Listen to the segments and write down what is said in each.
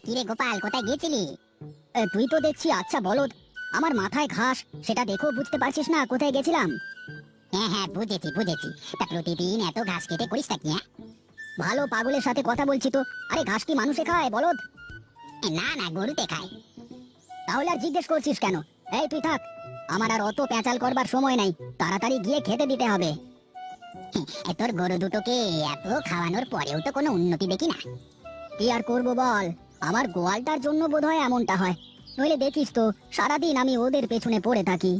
কিরে গোপাল, কোথায় গেছিলি? তুই তো দেখছি আচ্ছা বলদ, আমার মাথায় ঘাস, সেটা দেখো বুঝতে পারছিস না কোথায় গেছিলাম? হ্যাঁ হ্যাঁ, বুঝেছি বুঝেছি। তা প্রতিদিন এত ঘাস কেটে করিসটা কি? হ্যাঁ, ভালো পাগলের সাথে কথা বলছি তো। আরে ঘাস কি মানুষে খায় বলদ? না না, গরুতে খায়। তাহলে আর জিজ্ঞেস করছিস কেন? এই তুই থাক, আমার আর অত প্যাচাল করবার সময় নাই, তাড়াতাড়ি গিয়ে খেতে দিতে হবে। তোর গরু দুটোকে এত খাওয়ানোর পরেও তো কোনো উন্নতি দেখি না। কি আর করবো বল, আমার গোয়ালটার জন্য বোধহয় এমনটা হয়, নইলে দেখিস তো সারাদিন আমি ওদের পেছনে পড়ে থাকি।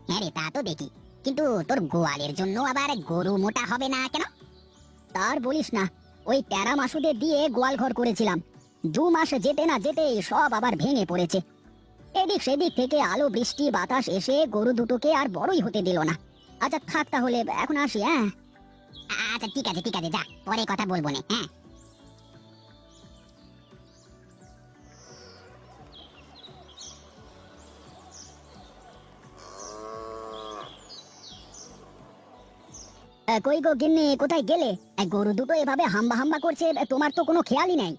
হ্যাঁ রে, তা তো দেখি, কিন্তু তোর গোয়ালের জন্য আবার গরু মোটা হবে না কেন? তার বলিস না, ওই ট্যারা মাসুদের দিয়ে গোয়াল ঘর করেছিলাম, 2 মাস যেতে না যেতেই সব আবার ভেঙে পড়েছে। এদিক সেদিক থেকে আলো বৃষ্টি বাতাস এসে গরু দুটোকে আর বড়ই হতে দিল না। আচ্ছা থাক তাহলে, এখন আসি। হ্যাঁ আচ্ছা ঠিক আছে ঠিক আছে, যা, পরে কথা বলবো না। হ্যাঁ, কই গো গিন্নি, কোথায় গেলে? গরু দুটো এভাবে হাম্বা হাম্বা করছে, তোমার তো কোনো খেয়ালই নেই।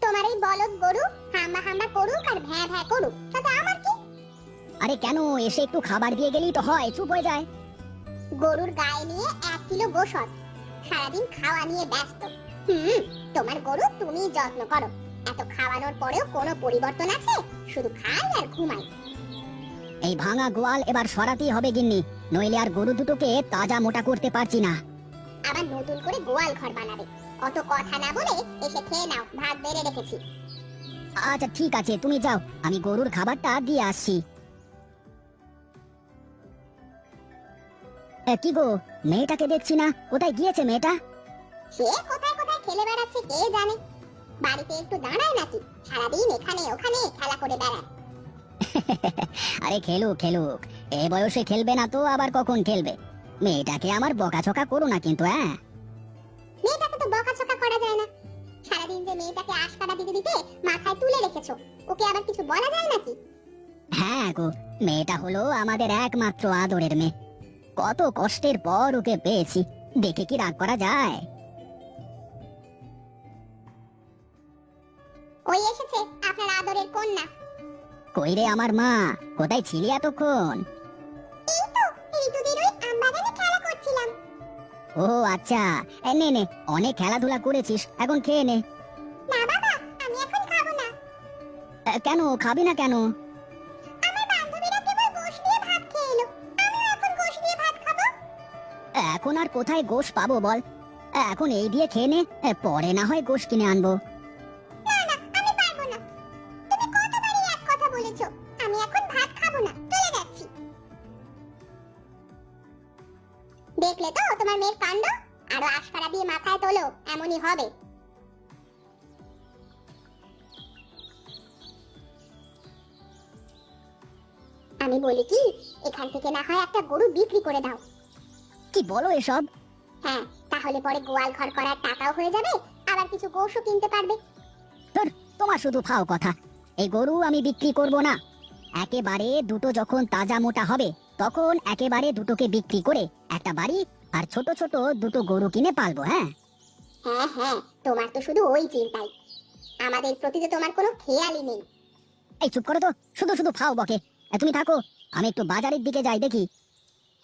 তোমার এই বলদ গরু হাম্বা হাম্বা করুক আর ভ্যাঁ ভ্যাঁ করুক, তাতে আমার কি? আরে কেন, এসে একটু খাবার দিয়ে গেলেই তো হয়, চুপ হয়ে যায়। গরুর গায়ে নিয়ে 1 কিলো গোশত, সারাদিন খাওয়া নিয়ে ব্যস্ত। তোমার গরু তুমি যত্ন করো, এত খাওয়ানোর পরেও কোনো পরিবর্তন আছে? শুধু খায় আর ঘুমায়। এই ভাঙা গোয়াল এবার সরাতেই হবে গিন্নি, নইলে আর গরু দুটোকে তাজা মোটা করতে পারছি না। আবার নতুন করে গোয়াল ঘর বানাবে? অত কথা না বলে এসে খেয়ে নাও, ভাত বেড়ে রেখেছি। আচ্ছা ঠিক আছে, তুমি যাও, আমি গরুর খাবারটা দিয়ে আসছি। কি গো, মেয়েটাকে দেখছি না, কোথায় গিয়েছে মেয়েটা? সে কোথায় কোথায় খেলে বেড়াচ্ছে কে জানে। বাড়িতে একটু দাঁড়ায় নাকি? সারাদিন এখানে ওখানে খেলা করে বেড়ায়। আরে খেলুক খেলুক, এ বয়সে খেলবে না তো আবার কখন খেলবে? মেয়েটাকে আমার বকাঝকা করো না কিন্তু। হ্যাঁ, মেয়েটাকে তো বকাঝকা করা যায় না। সারাদিন যে মেয়েটাকে আশকারা দিতে দিতে মাথায় তুলে রেখেছো, ওকে আবার কিছু বলা যায় নাকি? হ্যাঁ গো, মেয়েটা হলো আমাদের একমাত্র আদরের মেয়ে, কত কষ্টের পর ওকে পেয়েছি, দেখে কি রাগ করা যায়? ওই এসেছে আপনার আদরের কন্যা। কই রে আমার মা, কোথায় ছিলি এতক্ষণ? এই তো ঋতুদের ওই আমবাগানে খেলা করছিলাম। ও আচ্ছা, নে নে, অনেক খেলাধুলা করেছিস, এখন খেয়ে নে। না বাবা, আমি এখন খাবো না। কেন খাবি না কেন? আমার বান্ধবীরা কেবল গোশ দিয়ে ভাত খেয়ে এলো, আমিও এখন গোশ দিয়ে ভাত খাবো। এখন আর কোথায় গোশ পাবো বল? এখন এই দিয়ে খেয়ে নে, পরে না হয় গোশ কিনে আনবো। না না, আমি পারবো না। তুমি কতবারই এক কথা বলেছো, আমি এখন ভাত খাবো না, চলে যাচ্ছি। দেখলে তো তোমার মেয়ের কাণ্ড, আরো আশকারা দিয়ে মাথায় তোলো, এমনই হবে। আমি বলি কি, এখান থেকে না হয় একটা গরু বিক্রি করে দাও। কি বলো এসব? হ্যাঁ, তাহলে পরে গোয়াল ঘর করার টাকাও হয়ে যাবে, আবার কিছু গোশও কিনতে পারবে। তোমার শুধু ফাও কথা, এই গরু আমি বিক্রি করব না। একেবারে দুটো যখন তাজা মোটা হবে, তখন একেবারে দুটোকে বিক্রি করে একটা বাড়ি আর ছোট ছোট দুটো গরু কিনে পালবো। হ্যাঁ হ্যাঁ হ্যাঁ, তোমার তো শুধু ওই চিন্তাই, আমাদের প্রতি তো তোমার কোনো খেয়ালই নেই। এই চুপ করো তো, শুধু শুধু ফাও বকে। তুমি থাকো, আমি একটু বাজারের দিকে যাই দেখি।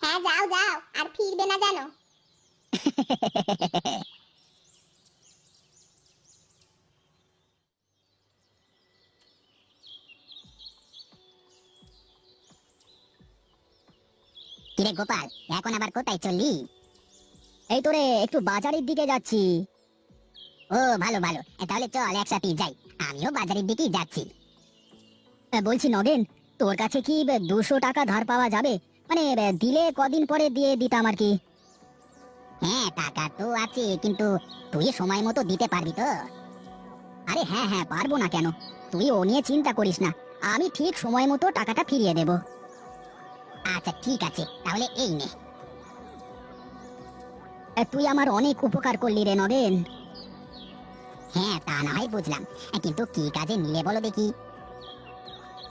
হ্যাঁ যাও যাও, আর ফিরবে না জানো। কিরে গোপাল, এখন আবার কোথায় চললি? এই তোরে একটু বাজারের দিকে যাচ্ছি। ও ভালো ভালো, তাহলে চল একসাথে যাই, আমিও বাজারের দিকেই যাচ্ছি। বলছি নগেন, তোর কাছে কি 200 টাকা ধার পাওয়া যাবে? মানে দিলে কদিন পরে দিয়ে দিতাম আর কি। হ্যাঁ, টাকা তো আছে, কিন্তু তুই সময় মতো দিতে পারবি তো? আরে হ্যাঁ হ্যাঁ, পারবো না কেন, তুই ও নিয়ে চিন্তা করিস না, আমি ঠিক সময় মতো টাকাটা ফিরিয়ে দেব। আচ্ছা ঠিক আছে, তাহলে এই নে। তুই আমার অনেক উপকার করলি রে নগেন। হ্যাঁ, তা না হয় বুঝলাম, কিন্তু কি কাজে নিলে বলো দেখি?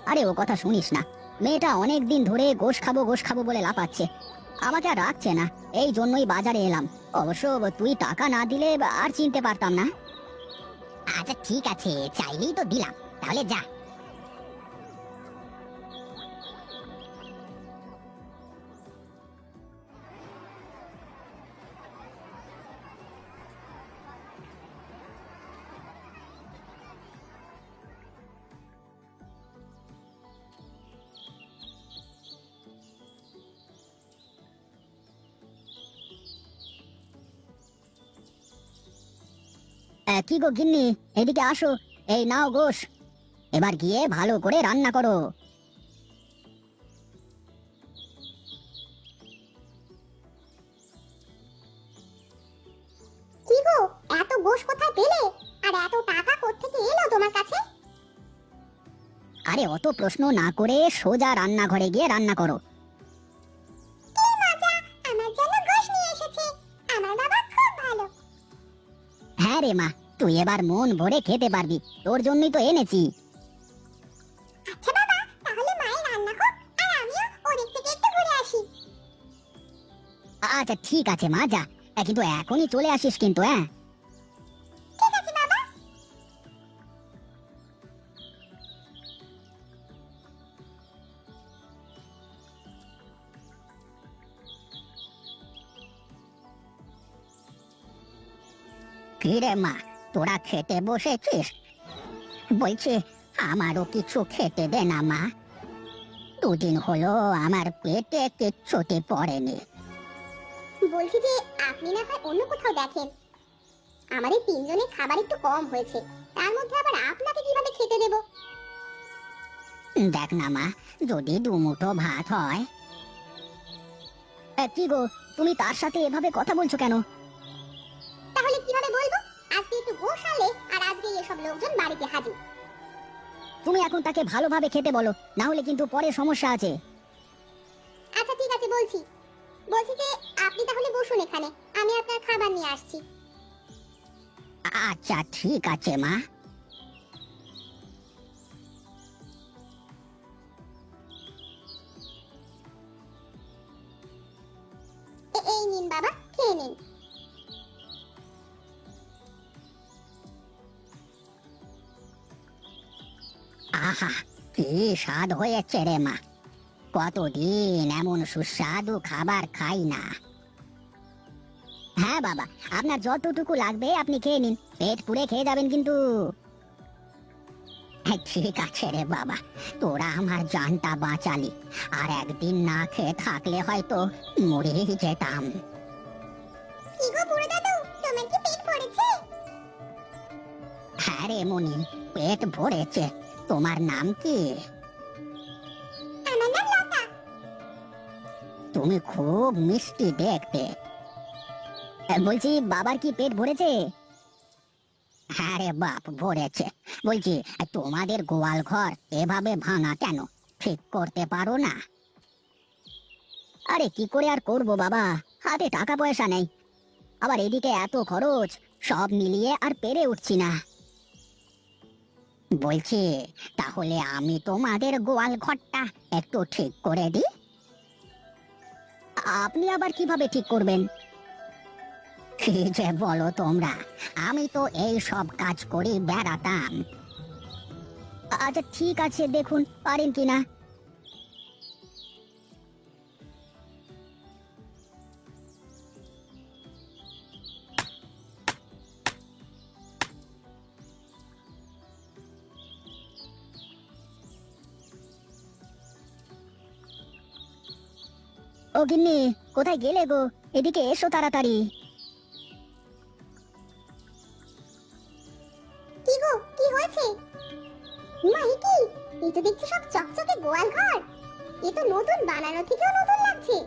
আরে ও কথা শুনিস না, মেয়েটা অনেক দিন ধরে গোশ খাবো বলে লাপাচ্ছে, আমাকে আর রাখছে না, এই জন্যই বাজারে এলাম। অবশ্য তুই টাকা না দিলে আর চিনতে পারতাম না। আচ্ছা ঠিক আছে, চাইলেই তো দিলাম, তাহলে যা। কি গো গিন্নি, এদিকে আসো। এই নাও গোশ, এবার গিয়ে ভালো করে রান্না করো। কি গো, এত গোশ কোথায় পেলে? আর এত টাকা কোত্থেকে এলো তোমার কাছে? আরে অত প্রশ্ন না করে সোজা রান্নাঘরে গিয়ে রান্না করো। কি মজা, আমার জন্য গোশ নিয়ে এসেছে। আমার বাবা খুব ভালো। হ্যাঁ রে মা, তুই এবার মন ভরে খেতে পারবি, তোর জন্যই তো এনেছি। আচ্ছা বাবা, তাহলে মায়ের রান্না হোক আর আমিও ওদিক থেকে একটু ঘুরে আসি। আচ্ছা ঠিক আছে মা, যা। কিন্তু এখনই চলে আসিস কিন্তু, হ্যাঁ? ঠিক আছে বাবা। কি রে মা, তোরা খেতে বসেছিস? বলছি আমারও কিছু খেতে দে না মা, দুদিন হলো আমার পেটে কিচ্ছুটি পড়েনি। বলছি যে আপনি না হয় অন্য কোথাও দেখেন। আমাদের তিনজনের খাবার একটু কম হয়েছে, তার মধ্যে আবার আপনাকে কিভাবে খেতে দেব? দেখ না মা, যদি দুমুঠো ভাত হয়। কি গো, তুমি তার সাথে এভাবে কথা বলছো কেন? তাহলে কিভাবে বলবো? আজকে একটু গোশ আনলে আর আজকে এসব লোকজন বাড়িতে হাজির। তুমি এখন তাকে ভালোভাবে খেতে বলো, না হলে কিন্তু পরে সমস্যা আছে। আচ্ছা ঠিক আছে, বলছি যে আপনি তাহলে বসুন এখানে, আমি আপনার খাবার নিয়ে আসছি। আচ্ছা ঠিক আছে মা। এই নিন বাবা, খেয়ে নিন। আহা, কি স্বাদ হয়েছে রে মা, কতদিন এমন সুস্বাদু খাবার খাই না। হ্যাঁ বাবা, আপনার যতটুকু লাগবে আপনি খেয়ে নিন, পেট পুড়ে খেয়ে যাবেন কিন্তু। ঠিক আছে রে বাবা, তোরা আমার জানটা বাঁচালি, আর একদিন না খেয়ে থাকলে হয়তো মরেই যেতাম। কি গো বুড়ো দাদু, তোমার কি পেট ভরেছে? হ্যাঁ রে মনি, পেট ভরেছে। তোমার নাম কি? আমার নাম লতা। তুমি খুব মিষ্টি দেখতে। বলছি বাবার কি পেট ভরেছে? হ্যাঁ রে বাপ, ভরেছে। বলছি তোমাদের গোয়াল ঘর এভাবে ভাঙা কেন, ঠিক করতে পারো না? আরে কি করে আর করবো বাবা, হাতে টাকা পয়সা নেই, আবার এদিকে এত খরচ, সব মিলিয়ে আর পেরে উঠছি না। বলছি তাহলে আমি তোমাদের গোয়াল ঘরটা একটু ঠিক করে দিই। আপনি আবার কিভাবে ঠিক করবেন? কি যে বলো তোমরা, আমি তো এই সব কাজ করে বেড়াতাম। আচ্ছা ঠিক আছে, দেখুন পারেন কিনা। ও গিন্নি, কোথায় গেলে গো? এদিকে এসো তাড়াতাড়ি। কি গো, কি হয়েছে? মা, এ কি? এই তো দেখছি সব চকচকে গোয়াল ঘর। এ তো নতুন বানানো থেকেও নতুন লাগছে।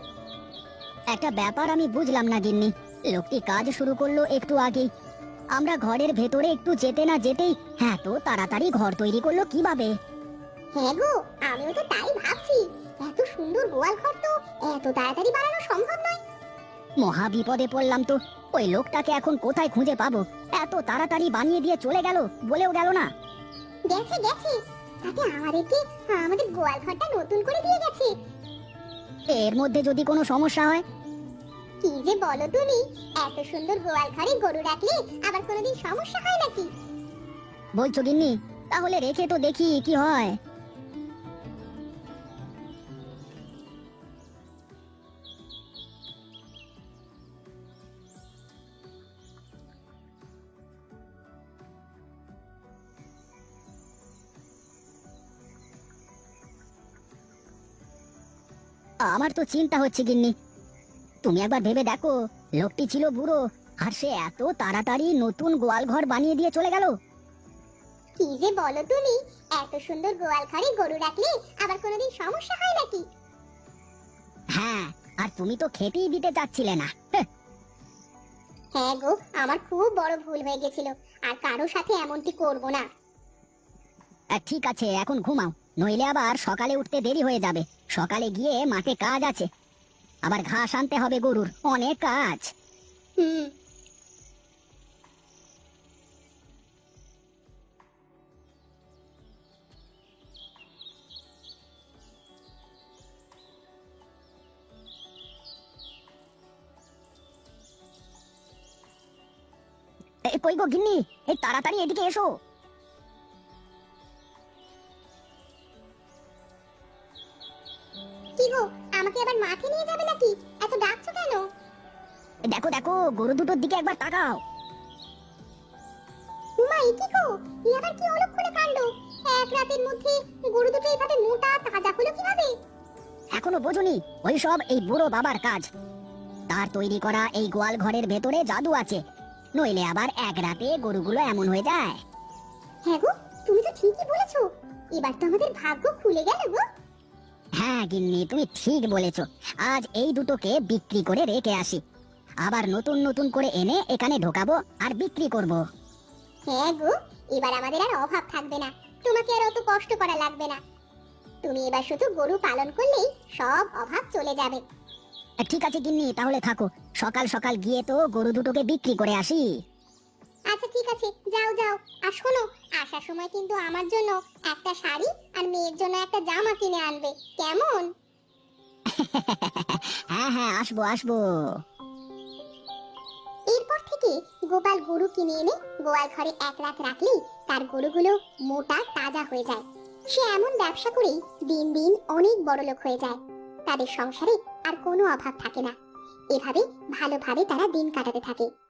একটা ব্যাপার আমি বুঝলাম না গিন্নি, লোকটি কাজ শুরু করলো একটু আগেই, আমরা ঘরের ভেতরে একটু যেতে না যেতেই হ্যাঁ তো তাড়াতাড়ি ঘর তৈরি করলো কিভাবে? হ্যাঁ গো, আমিও তো তাই ভাবছি। এত সুন্দর গোয়াল ঘর তো এত তাড়াতাড়ি বানানো সম্ভব নয়। মহা বিপদে পড়লাম তো। ওই লোকটাকে এখন কোথায় খুঁজে পাবো? এত তাড়াতাড়ি বানিয়ে দিয়ে চলে গেল, বলেও গেল না। গেছে গেছে, তাতে আমাদের গোয়াল ঘরটা নতুন করে দিয়ে গেছে। এর মধ্যে যদি কোনো সমস্যা হয়? কি যে বলো তুমি, এত সুন্দর গোয়াল ঘরে গরু রাখলে আবার কোনোদিন সমস্যা হয় নাকি? বলছো গিন্নি? তাহলে রেখে তো দেখি কি হয়। আমার তো চিন্তা হচ্ছে গিন্নি। তুমি একবার ভেবে দেখো, লোকটি ছিল বুড়ো, আর সে এত তাড়াতাড়ি নতুন গোয়াল ঘর বানিয়ে দিয়ে চলে গেল। কি যে বলো তুমি, এত সুন্দর গোয়াল ঘরে গরু রাখলে আবার কোনোদিন সমস্যা হয় নাকি? হ্যাঁ, আর তুমি তো খেতেই দিতে চাচ্ছিলে না। হ্যাঁ গো, আমার খুব বড় ভুল হয়ে গেছিল, আর কারোর সাথে এমনটি করব না। ঠিক আছে, এখন ঘুমাও, নইলে আবার সকালে উঠতে দেরি হয়ে যাবে। সকালে গিয়ে মাঠে কাজ আছে, আবার ঘাস আনতে হবে গরুর, অনেক কাজ। হুম। কই গো গিন্নি, এই তাড়াতাড়ি এদিকে এসো। কি গো, আমাকে আবার মাঠে নিয়ে যাবে নাকি? এত ডাকছো কেন? দেখো দেখো, গরু দুটোর দিকে একবার তাকাও। উমা, এ কি গো, এ আবার কি অলক্ষণে কাণ্ড! এক রাতের মধ্যে গরু দুটো এভাবে মোটা তাজা হলো কিভাবে? এখনো বোঝনি? ওই সব এই বুড়ো বাবার কাজ। তার তৈরি করা এই গোয়াল ঘরের ভেতরে জাদু আছে, নইলে আবার এক রাতে গরুগুলো এমন হয়ে যায়। হ্যাঁ গো, তুমি তো ঠিকই বলেছো, এবার তো আমাদের ভাগ্য খুলে গেল গো। হ্যাঁ গিন্নি, তুমি ঠিক বলেছো। আজ এই দুটোকে বিক্রি করে রেখে আসি, আবার নতুন নতুন করে এনে এখানে ঢোকাবো আর বিক্রি করব। হ্যাঁ গো, এবার আমাদের আর অভাব থাকবে না, তোমাকে আর অত কষ্ট করা লাগবে না। তুমি এবার শুধু গরু পালন করলেই সব অভাব চলে যাবে। ঠিক আছে গিন্নি, তাহলে থাকো, সকাল সকাল গিয়ে তো গরু দুটোকে বিক্রি করে আসি। আচ্ছা ঠিক আছে, যাও যাও। আর শোনো, আসার সময় কিন্তু আমার জন্য একটা শাড়ি আর মেয়ের জন্য একটা জামা কিনে আনবে, কেমন? হ্যাঁ হ্যাঁ, আসবো আসবো। এরপর থেকে গোপাল গরু কিনে এনে গোয়াল ঘরে এক রাত রাখলেই তার গরুগুলো মোটা তাজা হয়ে যায়। সে এমন ব্যবসা করেই দিন দিন অনেক বড়লোক হয়ে যায়। তাদের সংসারে আর কোনো অভাব থাকে না। এভাবে ভালোভাবে তারা দিন কাটাতে থাকে।